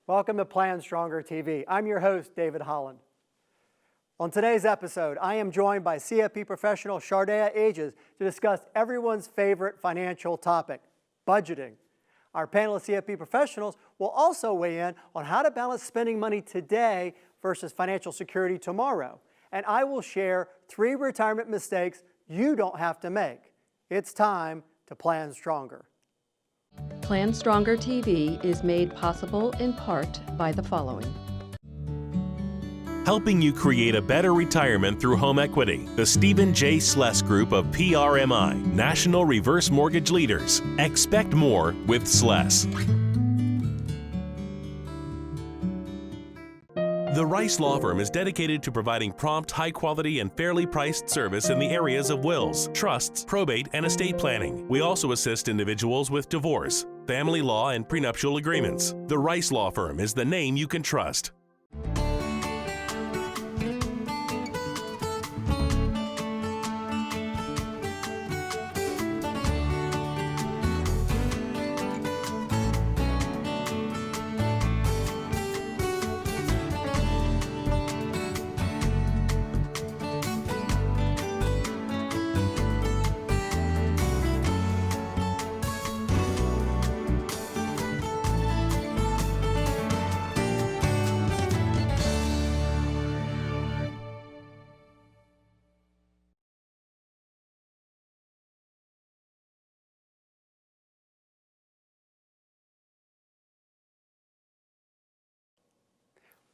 Welcome to PlanStrongerTV. I'm your host, David Holland. On today's episode, I am joined by CFP professional Shardea Ages to discuss everyone's favorite financial topic, budgeting. Our panel of CFP professionals will also weigh in on how to balance spending money today versus financial security tomorrow. And I will share 3 retirement mistakes you don't have to make. It's time to plan stronger. PlanStrongerTV is made possible in part by the following. Helping you create a better retirement through home equity. The Stephen J. Sless Group of PRMI, National Reverse Mortgage Leaders. Expect more with Sless. The Rice Law Firm is dedicated to providing prompt, high-quality, and fairly priced service in the areas of wills, trusts, probate, and estate planning. We also assist individuals with divorce, family law, and prenuptial agreements. The Rice Law Firm is the name you can trust.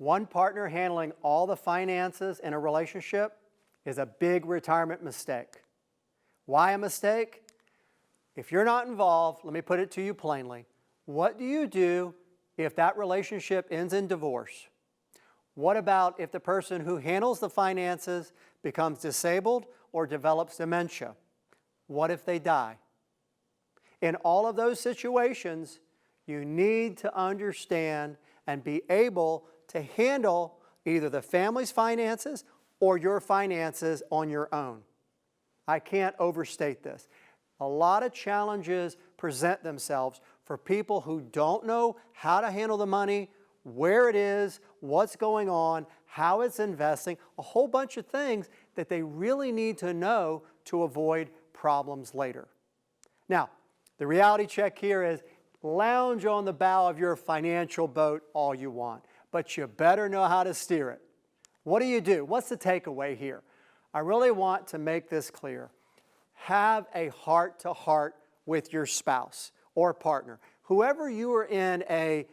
One partner handling all the finances in a relationship is a big retirement mistake. Why a mistake? If you're not involved, let me put it to you plainly. What do you do if that relationship ends in divorce? What about if the person who handles the finances becomes disabled or develops dementia? What if they die? In all of those situations, you need to understand and be able to handle either the family's finances or your finances on your own. I can't overstate this. A lot of challenges present themselves for people who don't know how to handle the money, where it is, what's going on, how it's investing, a whole bunch of things that they really need to know to avoid problems later. Now, the reality check here is lounge on the bow of your financial boat all you want, but you better know how to steer it. What do? What's the takeaway here? I really want to make this clear. Have a heart-to-heart with your spouse or partner. Whoever you are in a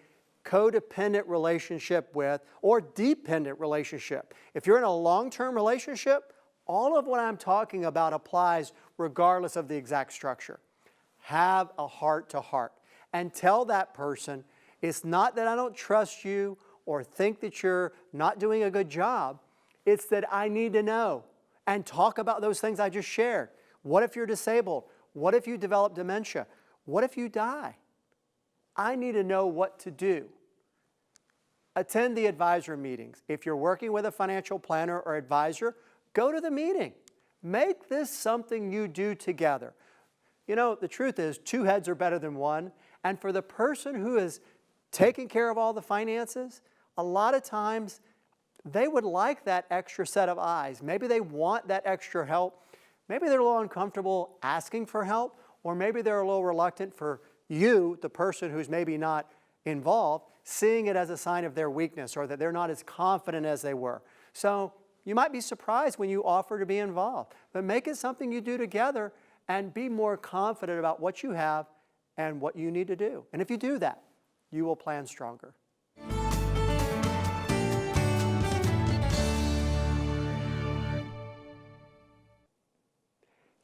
codependent relationship with or dependent relationship. If you're in a long-term relationship, all of what I'm talking about applies regardless of the exact structure. Have a heart-to-heart and tell that person, it's not that I don't trust you or think that you're not doing a good job. It's that I need to know and talk about those things I just shared. What if you're disabled? What if you develop dementia? What if you die? I need to know what to do. Attend the advisor meetings. If you're working with a financial planner or advisor, go to the meeting. Make this something you do together. You know, the truth is 2 heads are better than 1. And for the person who is taking care of all the finances, a lot of times they would like that extra set of eyes. Maybe they want that extra help. Maybe they're a little uncomfortable asking for help, or maybe they're a little reluctant for you, the person who's maybe not involved, seeing it as a sign of their weakness or that they're not as confident as they were. So you might be surprised when you offer to be involved, but make it something you do together and be more confident about what you have and what you need to do. And if you do that, you will plan stronger.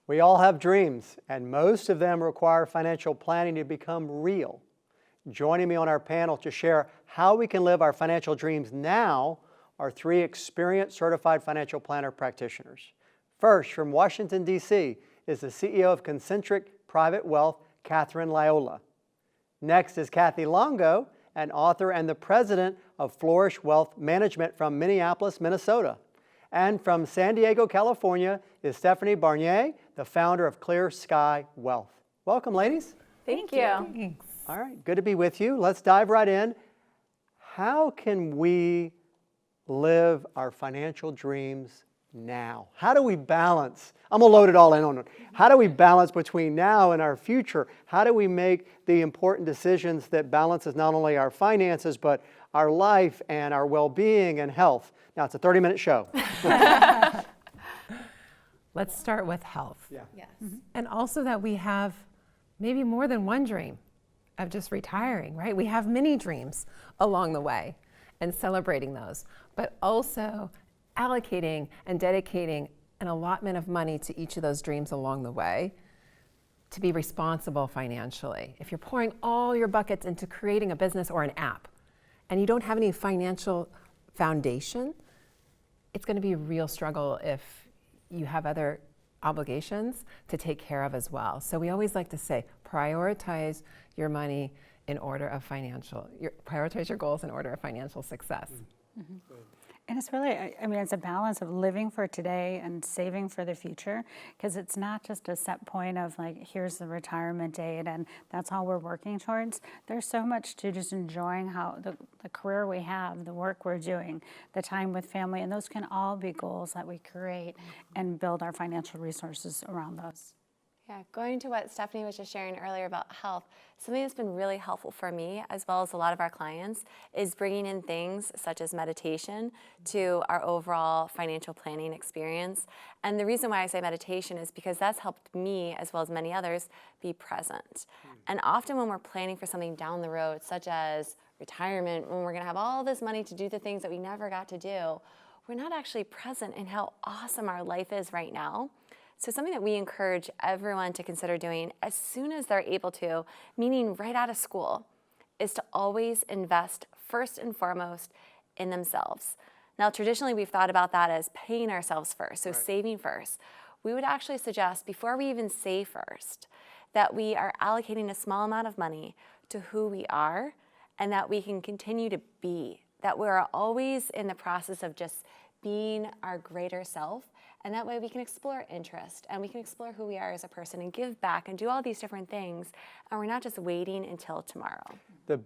We all have dreams, and most of them require financial planning to become real. Joining me on our panel to share how we can live our financial dreams now are 3 experienced certified financial planner practitioners. First, from Washington, D.C., is the CEO of Concentric Private Wealth, Catherine Loyola. Next is Kathy Longo, an author and the president of Flourish Wealth Management from Minneapolis, Minnesota. And from San Diego, California, is Stephanie Barnier, the founder of Clear Sky Wealth. Welcome, ladies. Thank you. All right, good to be with you. Let's dive right in. how can we live our financial dreams now? How do we balance? I'm going to load it all in on it. How do we balance between now and our future? How do we make the important decisions that balances not only our finances, but our life and our well-being and health? Now, it's a 30-minute show. Let's start with health. Yeah. Yes. And also that we have maybe more than one dream of just retiring, right? We have many dreams along the way and celebrating those, but also allocating and dedicating an allotment of money to each of those dreams along the way to be responsible financially. If you're pouring all your buckets into creating a business or an app and you don't have any financial foundation, it's going to be a real struggle if you have other obligations to take care of as well. So we always like to say, prioritize your money in order of prioritize your goals in order of financial success. Mm-hmm. And it's really, I mean, it's a balance of living for today and saving for the future, because it's not just a set point of like, here's the retirement date and that's all we're working towards. There's so much to just enjoying how the career we have, the work we're doing, the time with family, and those can all be goals that we create and build our financial resources around those. Yeah, going to what Stephanie was just sharing earlier about health, something that's been really helpful for me, as well as a lot of our clients, is bringing in things such as meditation to our overall financial planning experience. And the reason why I say meditation is because that's helped me, as well as many others, be present. And often when we're planning for something down the road, such as retirement, when we're going to have all this money to do the things that we never got to do, we're not actually present in how awesome our life is right now. So something that we encourage everyone to consider doing as soon as they're able to, meaning right out of school, is to always invest first and foremost in themselves. Now, traditionally, we've thought about that as paying ourselves first, so saving first. We would actually suggest, before we even save first, that we are allocating a small amount of money to who we are and that we can continue to be, that we're always in the process of just being our greater self. And that way we can explore interest and we can explore who we are as a person and give back and do all these different things. And we're not just waiting until tomorrow. The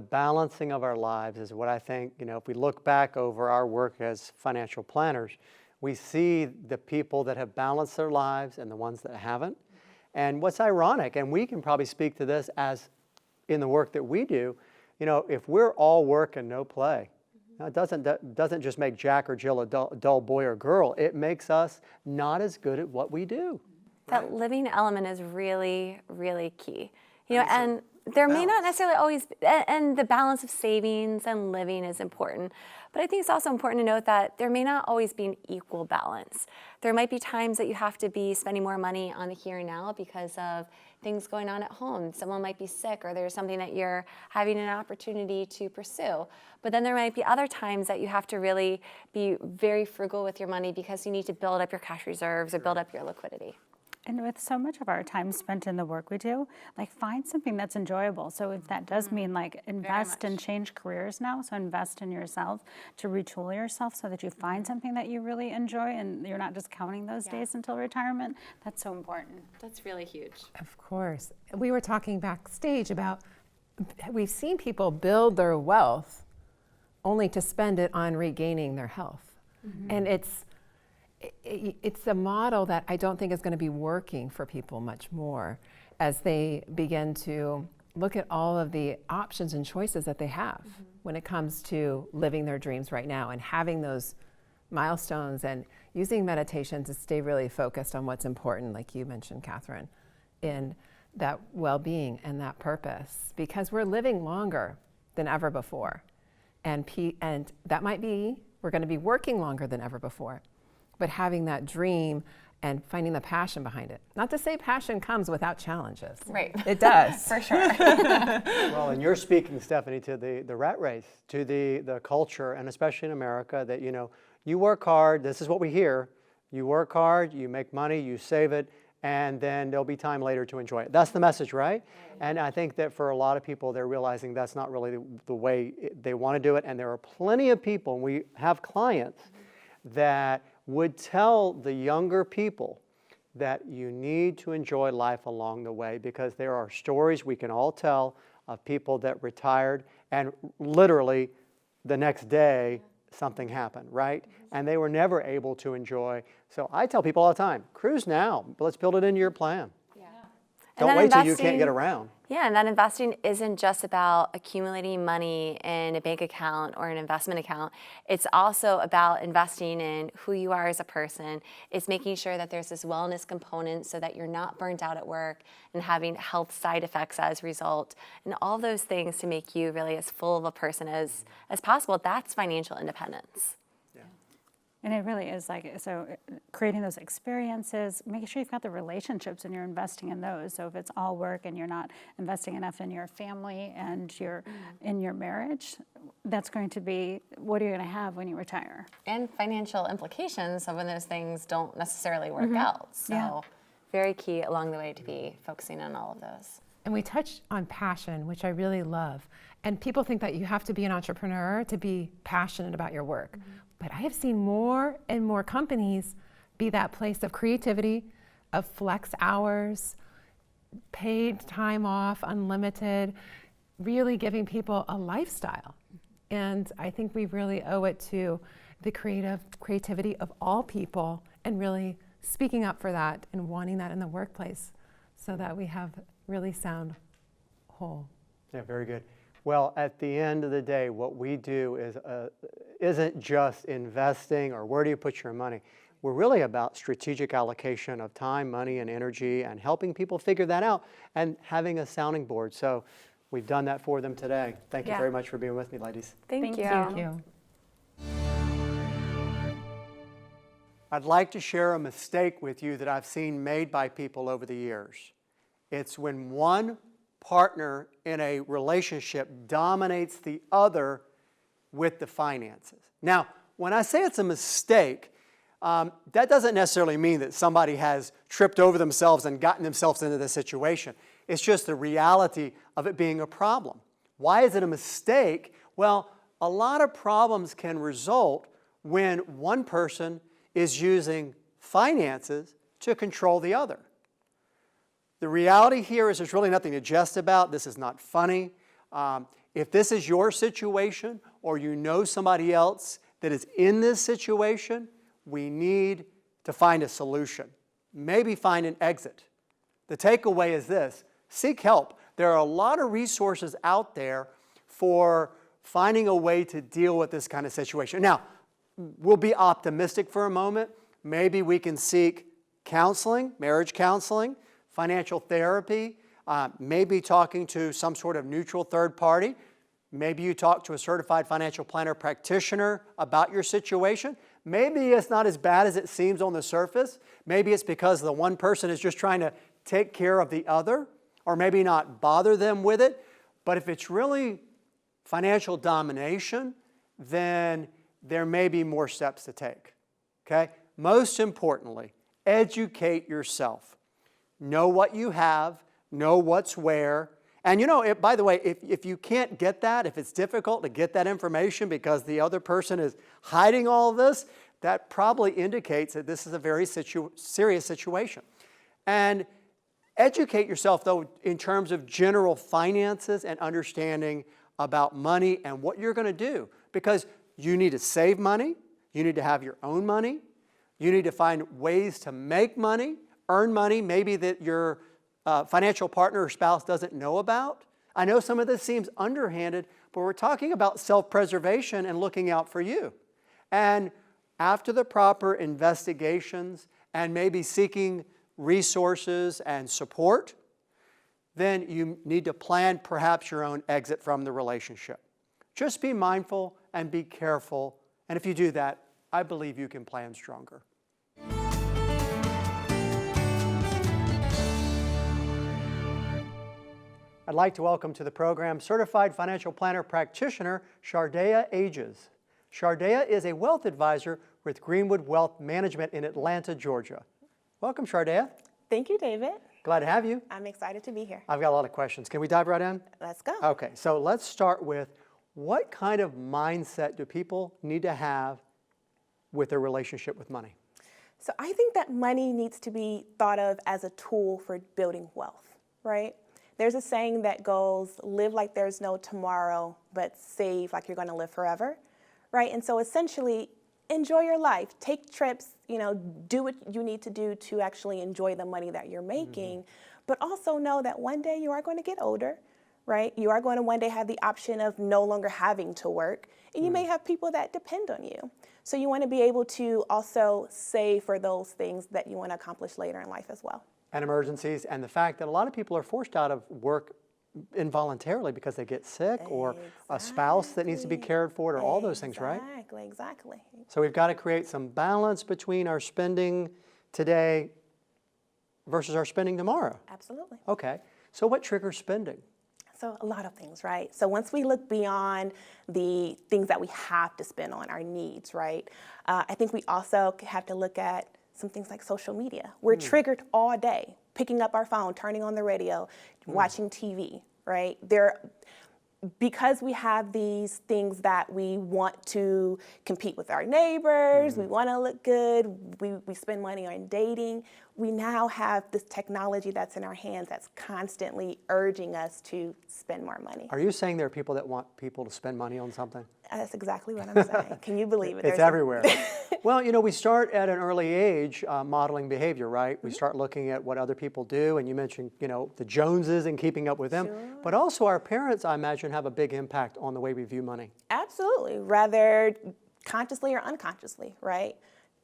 balancing of our lives is what I think, if we look back over our work as financial planners, we see the people that have balanced their lives and the ones that haven't. And what's ironic, and we can probably speak to this as in the work that we do, if we're all work and no play, it doesn't just make Jack or Jill a dull boy or girl. It makes us not as good at what we do. That living element is really, really key. And there may not necessarily always, and the balance of savings and living is important. But I think it's also important to note that there may not always be an equal balance. There might be times that you have to be spending more money on the here and now because of things going on at home. Someone might be sick or there's something that you're having an opportunity to pursue. But then there might be other times that you have to really be very frugal with your money because you need to build up your cash reserves or build up your liquidity. And with so much of our time spent in the work we do, find something that's enjoyable. So if that does mean invest and change careers now, so invest in yourself to retool yourself so that you find something that you really enjoy and you're not just counting those days until retirement, that's so important. That's really huge. Of course. We were talking backstage about, we've seen people build their wealth only to spend it on regaining their health. And it's a model that I don't think is going to be working for people much more as they begin to look at all of the options and choices that they have when it comes to living their dreams right now and having those milestones and using meditation to stay really focused on what's important, like you mentioned, Catherine, in that well-being and that purpose, because we're living longer than ever before. And that might be, we're going to be working longer than ever before. But having that dream and finding the passion behind it. Not to say passion comes without challenges. Right. It does. For sure. Well, and you're speaking, Stephanie, to the rat race, to the culture, and especially in America, that, you work hard, this is what we hear, you work hard, you make money, you save it, and then there'll be time later to enjoy it. That's the message, right? And I think that for a lot of people, they're realizing that's not really the way they want to do it, and there are plenty of people, and we have clients that would tell the younger people that you need to enjoy life along the way because there are stories we can all tell of people that retired and literally the next day something happened, right? And they were never able to enjoy. So I tell people all the time, cruise now, but let's build it into your plan. Don't wait till you can't get around. Yeah, and that investing isn't just about accumulating money in a bank account or an investment account. It's also about investing in who you are as a person. It's making sure that there's this wellness component so that you're not burnt out at work and having health side effects as a result. And all those things to make you really as full of a person as possible. That's financial independence. And it really is like, so creating those experiences, making sure you've got the relationships and you're investing in those. So if it's all work and you're not investing enough in your family and in your marriage, that's going to be, what are you going to have when you retire? And financial implications of when those things don't necessarily work out. So very key along the way to be focusing on all of those. And we touched on passion, which I really love. And people think that you have to be an entrepreneur to be passionate about your work. But I have seen more and more companies be that place of creativity, of flex hours, paid time off, unlimited, really giving people a lifestyle. And I think we really owe it to the creativity of all people and really speaking up for that and wanting that in the workplace so that we have really sound whole. Yeah, very good. Well, at the end of the day, what we do isn't just investing or where do you put your money. We're really about strategic allocation of time, money, and energy and helping people figure that out and having a sounding board. So we've done that for them today. Thank you very much for being with me, ladies. Thank you. Thank you. I'd like to share a mistake with you that I've seen made by people over the years. It's when one partner in a relationship dominates the other with the finances. Now, when I say it's a mistake, that doesn't necessarily mean that somebody has tripped over themselves and gotten themselves into this situation. It's just the reality of it being a problem. Why is it a mistake? Well, a lot of problems can result when one person is using finances to control the other. The reality here is there's really nothing to jest about. This is not funny. If this is your situation or you know somebody else that is in this situation, we need to find a solution. Maybe find an exit. The takeaway is this: seek help. There are a lot of resources out there for finding a way to deal with this kind of situation. Now, we'll be optimistic for a moment. Maybe we can seek counseling, marriage counseling, financial therapy, maybe talking to some sort of neutral third party. Maybe you talk to a certified financial planner practitioner about your situation. Maybe it's not as bad as it seems on the surface. Maybe it's because the one person is just trying to take care of the other, or maybe not bother them with it. But if it's really financial domination, then there may be more steps to take. Okay? Most importantly, educate yourself. Know what you have, know what's where. And you know, by the way, if you can't get that, if it's difficult to get that information because the other person is hiding all of this, that probably indicates that this is a very serious situation. And educate yourself, though, in terms of general finances and understanding about money and what you're going to do. Because you need to save money, you need to have your own money, you need to find ways to make money, earn money, maybe that your financial partner or spouse doesn't know about. I know some of this seems underhanded, but we're talking about self-preservation and looking out for you. And after the proper investigations and maybe seeking resources and support, then you need to plan perhaps your own exit from the relationship. Just be mindful and be careful. And if you do that, I believe you can plan stronger. I'd like to welcome to the program Certified Financial Planner Practitioner, Shardea Ages. Shardea is a wealth advisor with Greenwood Wealth Management in Atlanta, Georgia. Welcome, Shardea. Thank you, David. Glad to have you. I'm excited to be here. I've got a lot of questions. Can we dive right in? Let's go. Okay, so let's start with what kind of mindset do people need to have with their relationship with money? So I think that money needs to be thought of as a tool for building wealth, right? There's a saying that goes, live like there's no tomorrow, but save like you're going to live forever, right? And so essentially, enjoy your life. Take trips, do what you need to do to actually enjoy the money that you're making, but also know that one day you are going to get older, right? You are going to one day have the option of no longer having to work, and you may have people that depend on you. So you want to be able to also save for those things that you want to accomplish later in life as well. And emergencies, and the fact that a lot of people are forced out of work involuntarily because they get sick or a spouse that needs to be cared for or all those things, right? Exactly. So we've got to create some balance between our spending today versus our spending tomorrow. Absolutely. Okay. So what triggers spending? So a lot of things, right? So once we look beyond the things that we have to spend on, our needs, right? I think we also have to look at some things like social media. We're triggered all day, picking up our phone, turning on the radio, watching TV, right? Because we have these things that we want to compete with our neighbors, we want to look good, we spend money on dating, we now have this technology that's in our hands that's constantly urging us to spend more money. Are you saying there are people that want people to spend money on something? That's exactly what I'm saying. Can you believe it? It's everywhere. Well, we start at an early age modeling behavior, right? We start looking at what other people do, and you mentioned, the Joneses and keeping up with them. Sure. But also our parents, I imagine, have a big impact on the way we view money. Absolutely, rather consciously or unconsciously, right?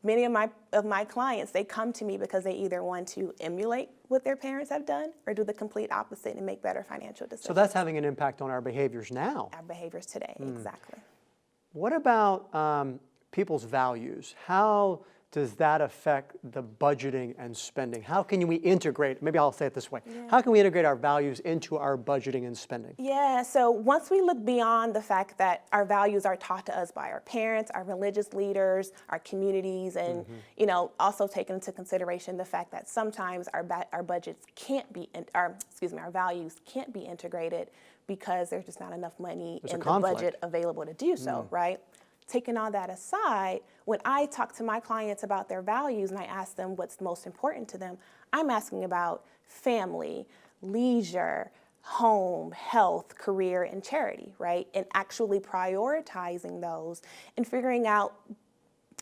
Many of my clients, they come to me because they either want to emulate what their parents have done or do the complete opposite and make better financial decisions. So that's having an impact on our behaviors now. Our behaviors today, exactly. What about people's values? How does that affect the budgeting and spending? How can we integrate, maybe I'll say it this way, how can we integrate our values into our budgeting and spending? Yeah, so once we look beyond the fact that our values are taught to us by our parents, our religious leaders, our communities, and also take into consideration the fact that sometimes our budgets can't be, our values can't be integrated because there's just not enough money in the budget available to do so, right? Taking all that aside, when I talk to my clients about their values and I ask them what's most important to them, I'm asking about family, leisure, home, health, career, and charity, right? And actually prioritizing those and figuring out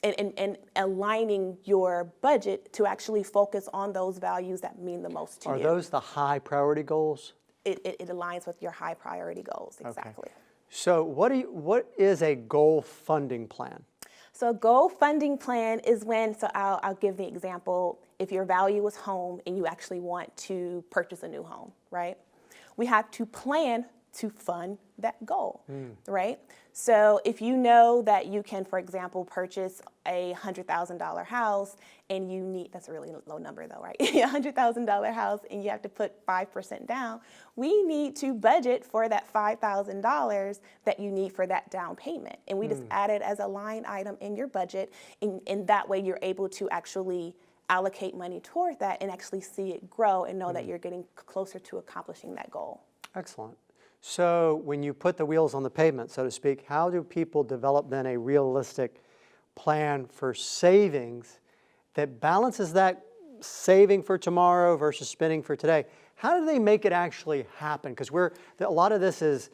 and aligning your budget to actually focus on those values that mean the most to you. Are those the high priority goals? It aligns with your high priority goals, exactly. Okay. So what is a goal funding plan? So a goal funding plan is when, so I'll give the example, if your value is home and you actually want to purchase a new home, right? We have to plan to fund that goal, right? So if you know that you can, for example, purchase a $100,000 house and you need, that's a really low number though, right? A $100,000 house and you have to put 5% down, we need to budget for that $5,000 that you need for that down payment. And we just add it as a line item in your budget, and that way you're able to actually allocate money toward that and actually see it grow and know that you're getting closer to accomplishing that goal. Excellent. So when you put the wheels on the pavement, so to speak, how do people develop then a realistic plan for savings that balances that saving for tomorrow versus spending for today? How do they make it actually happen? Because a lot of this is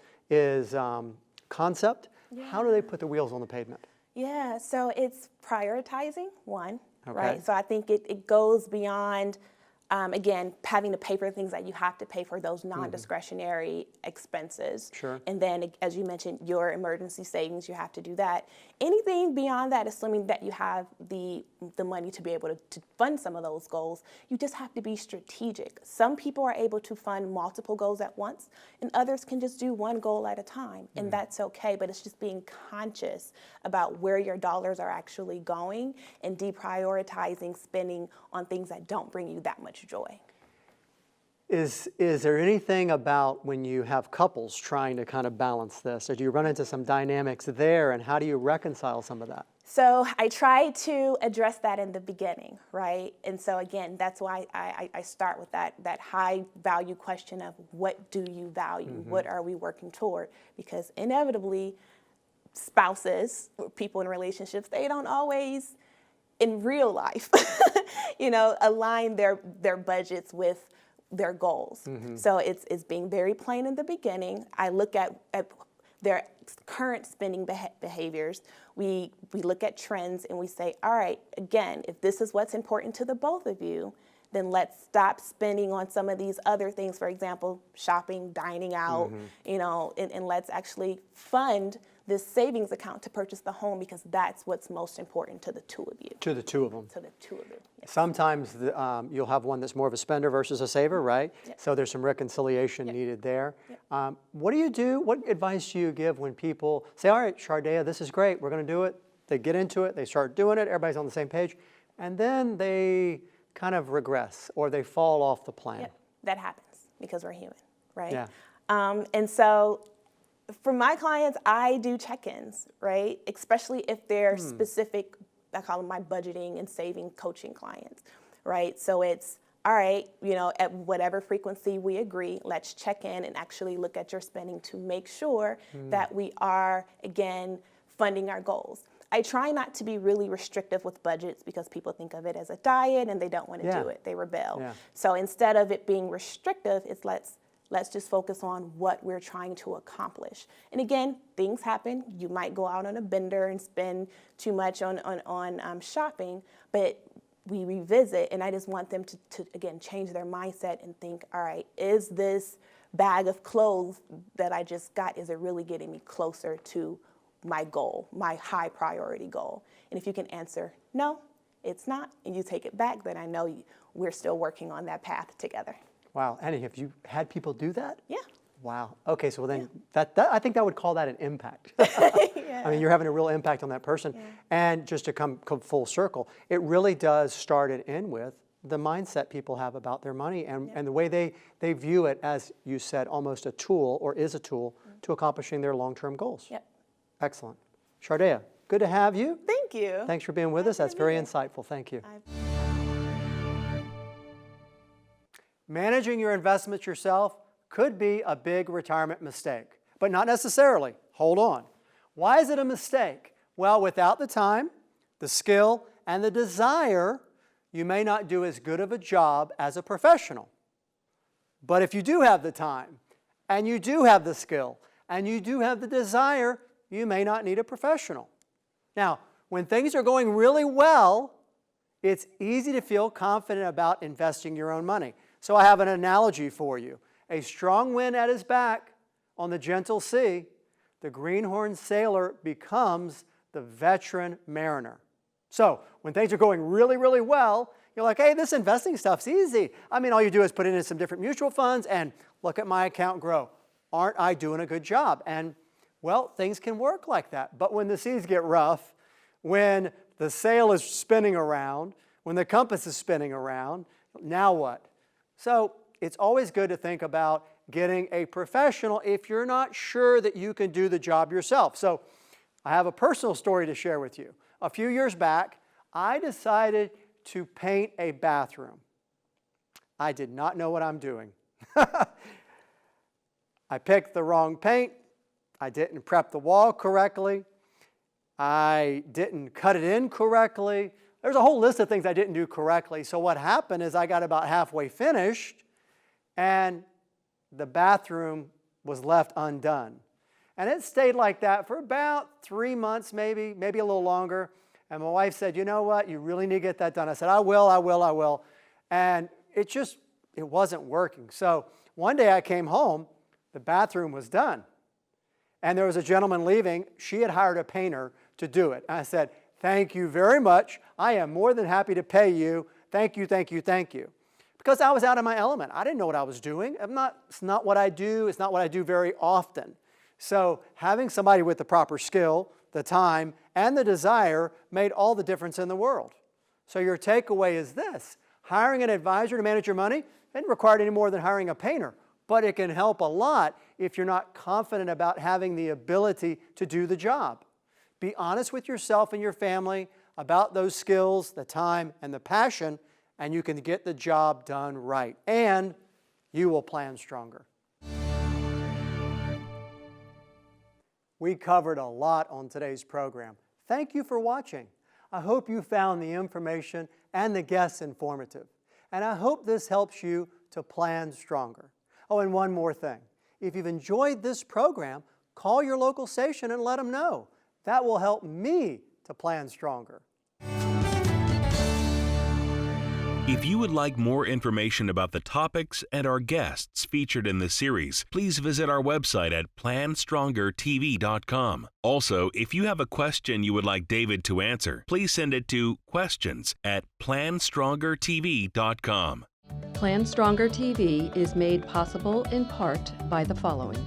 concept. How do they put the wheels on the pavement? Yeah, so it's prioritizing, one, Okay. right? So I think it goes beyond, again, having to pay for things that you have to pay for, those non-discretionary expenses. Sure. And then, as you mentioned, your emergency savings, you have to do that. Anything beyond that, assuming that you have the money to be able to fund some of those goals, you just have to be strategic. Some people are able to fund multiple goals at once, and others can just do one goal at a time, and that's okay, but it's just being conscious about where your dollars are actually going and deprioritizing spending on things that don't bring you that much joy. Is there anything about when you have couples trying to kind of balance this, or do you run into some dynamics there, and how do you reconcile some of that? So I try to address that in the beginning, right? And so again, that's why I start with that high value question of what do you value? What are we working toward? Because inevitably, spouses, people in relationships, they don't always, in real life, align their budgets with their goals. So it's being very plain in the beginning. I look at their current spending behaviors. We look at trends and we say, all right, again, if this is what's important to the both of you, then let's stop spending on some of these other things, for example, shopping, dining out, and let's actually fund this savings account to purchase the home, because that's what's most important to the two of you. To the two of them. To the two of you. Yes. Sometimes you'll have one that's more of a spender versus a saver, right? Yep. So there's some reconciliation needed there. Yep. What do you do? What advice do you give when people say, all right, Shardea, this is great, we're going to do it. They get into it, they start doing it, everybody's on the same page, and then they kind of regress or they fall off the plan? Yep. That happens because we're human, right? Yeah. And so for my clients, I do check-ins, right? Especially if they're specific, I call them my budgeting and saving coaching clients, right? So it's, all right, at whatever frequency we agree, let's check in and actually look at your spending to make sure that we are, again, funding our goals. I try not to be really restrictive with budgets because people think of it as a diet and they don't want to do it. They rebel. Yeah. So instead of it being restrictive, it's let's just focus on what we're trying to accomplish. And again, things happen. You might go out on a bender and spend too much on shopping, but we revisit, and I just want them to again, change their mindset and think, all right, is this bag of clothes that I just got, is it really getting me closer to my goal, my high priority goal? And if you can answer, no, it's not, and you take it back, then I know we're still working on that path together. Wow, Annie, have you had people do that? Yeah. Wow. Okay, so then that I think I would call that an impact. Yeah. I mean, you're having a real impact on that person. Yeah. And just to come full circle, it really does start and end with the mindset people have about their money and the way they view it, as you said, almost a tool, or is a tool, to accomplishing their long-term goals. Yep. Excellent. Shardea, good to have you. Thank you. Thanks for being with us. That's very insightful. Thank you. Managing your investments yourself could be a big retirement mistake, but not necessarily. Hold on. Why is it a mistake? Well, without the time, the skill, and the desire, you may not do as good of a job as a professional. But if you do have the time, and you do have the skill, and you do have the desire, you may not need a professional. Now, when things are going really well, it's easy to feel confident about investing your own money. So I have an analogy for you. A strong wind at his back on the gentle sea, the greenhorn sailor becomes the veteran mariner. So when things are going really, really well, you're like, hey, this investing stuff's easy. I mean, all you do is put in some different mutual funds and look at my account grow. Aren't I doing a good job? And well, things can work like that. But when the seas get rough, when the sail is spinning around, when the compass is spinning around, now what? So it's always good to think about getting a professional if you're not sure that you can do the job yourself. So I have a personal story to share with you. A few years back, I decided to paint a bathroom. I did not know what I'm doing. I picked the wrong paint. I didn't prep the wall correctly. I didn't cut it in correctly. There's a whole list of things I didn't do correctly. So what happened is I got about halfway finished and the bathroom was left undone. And it stayed like that for about 3 months, maybe a little longer. And my wife said, you know what, you really need to get that done. I said, I will. And it wasn't working. So one day I came home, the bathroom was done. And there was a gentleman leaving. She had hired a painter to do it. And I said, thank you very much. I am more than happy to pay you. Thank you. Because I was out of my element. I didn't know what I was doing. It's not what I do. It's not what I do very often. So having somebody with the proper skill, the time, and the desire made all the difference in the world. So your takeaway is this. Hiring an advisor to manage your money isn't required any more than hiring a painter. But it can help a lot if you're not confident about having the ability to do the job. Be honest with yourself and your family about those skills, the time, and the passion, and you can get the job done right. And you will plan stronger. We covered a lot on today's program. Thank you for watching. I hope you found the information and the guests informative. And I hope this helps you to PlanStronger. Oh, and one more thing. If you've enjoyed this program, call your local station and let them know. That will help me to plan stronger. If you would like more information about the topics and our guests featured in this series, please visit our website at PlanStrongerTV.com. Also, if you have a question you would like David to answer, please send it to questions@PlanStrongerTV.com. PlanStronger TV is made possible in part by the following.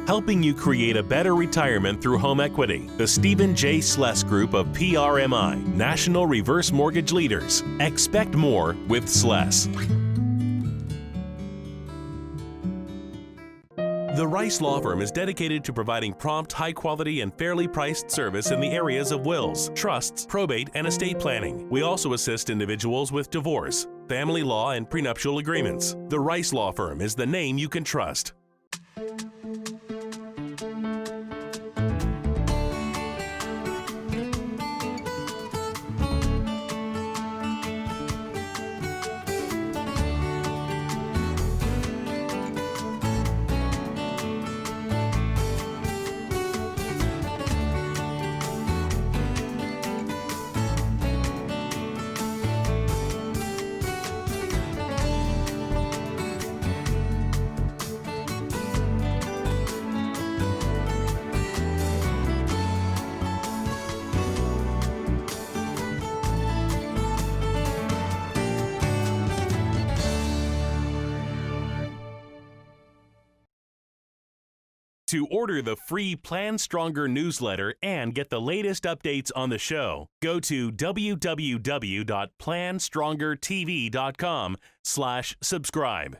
Helping you create a better retirement through home equity. The Stephen J. Sless Group of PRMI, National Reverse Mortgage Leaders. Expect more with Sless. The Rice Law Firm is dedicated to providing prompt, high-quality, and fairly priced service in the areas of wills, trusts, probate, and estate planning. We also assist individuals with divorce, family law, and prenuptial agreements. The Rice Law Firm is the name you can trust. To order the free PlanStronger newsletter and get the latest updates on the show, go to www.PlanStrongerTV.com/subscribe.